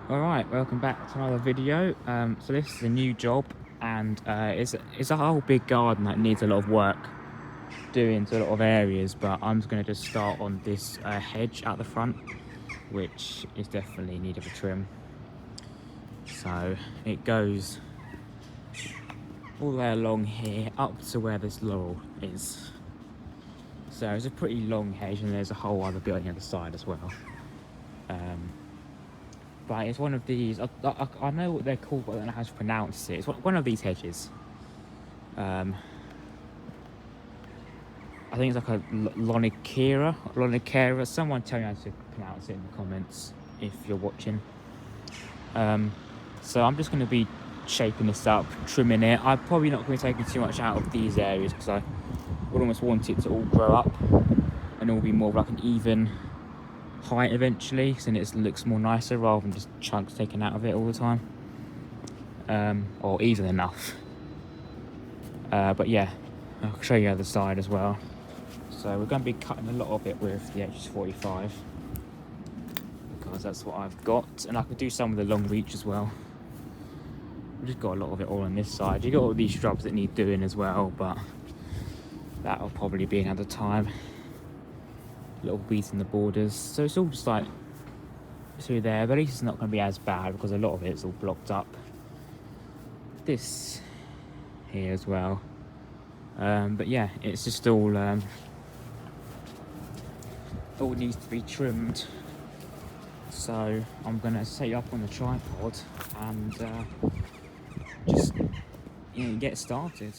Alright, welcome back to another video. So this is a new job, and it's a whole big garden that needs a lot of work doing to a lot of areas, but I'm just going to just start on this hedge at the front, which is definitely in need of a trim. So it goes all the way along here up to where this laurel is. So it's a pretty long hedge, and there's a whole other bit on the other side as well. But it's one of these, I know what they're called, but I don't know how to pronounce it. It's one of these hedges. I think it's like a Lonicera. Someone tell me how to pronounce it in the comments if you're watching. So I'm just going to be shaping this up, trimming it. I'm probably not going to be taking too much out of these areas because I would almost want it to all grow up and all be more of like an even height eventually, so then it looks more nicer rather than just chunks taken out of it all the time, or even enough. But yeah, I'll show you the other side as well. So we're going to be cutting a lot of it with the H45 because that's what I've got, and I could do some with the long reach as well. We've just got a lot of it all on this side. You've got all these shrubs that need doing as well, but that'll probably be another time. Little weeds in the borders, so it's all just like through there, but at least it's not going to be as bad because a lot of it's all blocked up. This here as well, but yeah, it's just all needs to be trimmed. So I'm going to set it up on the tripod and just get started.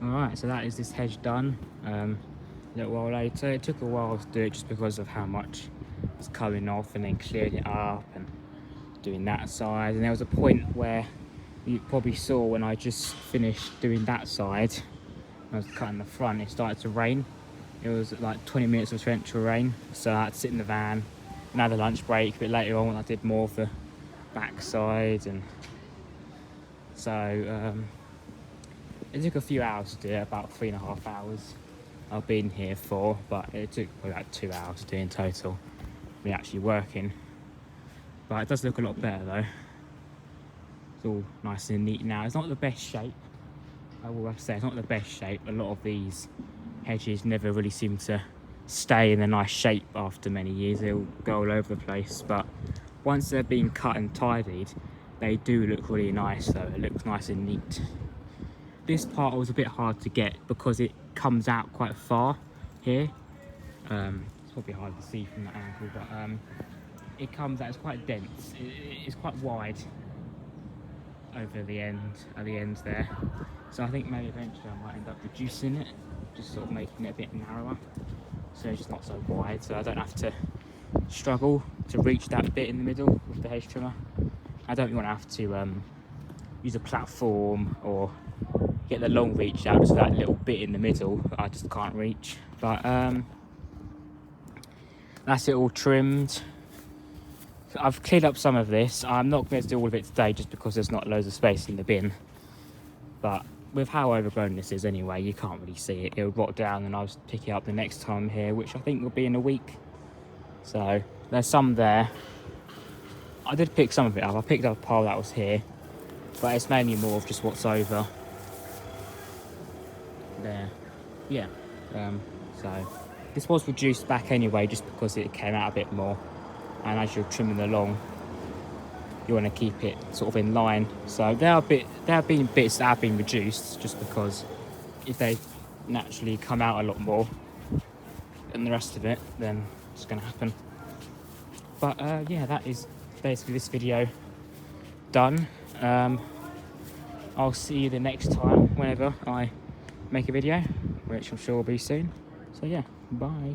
Alright, so that is this hedge done. A little while later. It took a while to do it just because of how much was coming off, and then clearing it up and doing that side. And there was a point where you probably saw when I just finished doing that side, I was cutting the front, it started to rain. It was like 20 minutes of torrential rain, so I had to sit in the van and had a lunch break. A bit later on, I did more of the backside, and so it took a few hours to do it, about 3.5 hours I've been here for, but it took probably about 2 hours to do in total, me actually working. But it does look a lot better though. It's all nice and neat now. It's not the best shape, I will have to say, it's not the best shape. A lot of these hedges never really seem to stay in a nice shape after many years. They'll go all over the place, but once they're being cut and tidied, they do look really nice though. It looks nice and neat. This part was a bit hard to get because it comes out quite far here. It's probably hard to see from that angle, but it comes out, it's quite dense. It's quite wide over the end, at the ends there. So I think maybe eventually I might end up reducing it, just sort of making it a bit narrower, so it's just not so wide, so I don't have to struggle to reach that bit in the middle with the hedge trimmer. I don't want to have to use a platform or get the long reach out just for that little bit in the middle that I just can't reach. But that's it all trimmed. I've cleared up some of this. I'm not going to do all of it today just because there's not loads of space in the bin, but with how overgrown this is anyway, you can't really see it. It'll rot down and I'll just pick it up the next time here, which I think will be in a week. So there's some there. I did pick some of it up. I picked up a pile that was here, but it's mainly more of just what's over there. Yeah. So this was reduced back anyway just because it came out a bit more, and as you're trimming along you want to keep it sort of in line. So there have been bits that have been reduced just because if they naturally come out a lot more than the rest of it, then it's going to happen. But yeah, that is basically this video done. I'll see you the next time whenever I make a video, which I'm sure will be soon. So yeah, bye.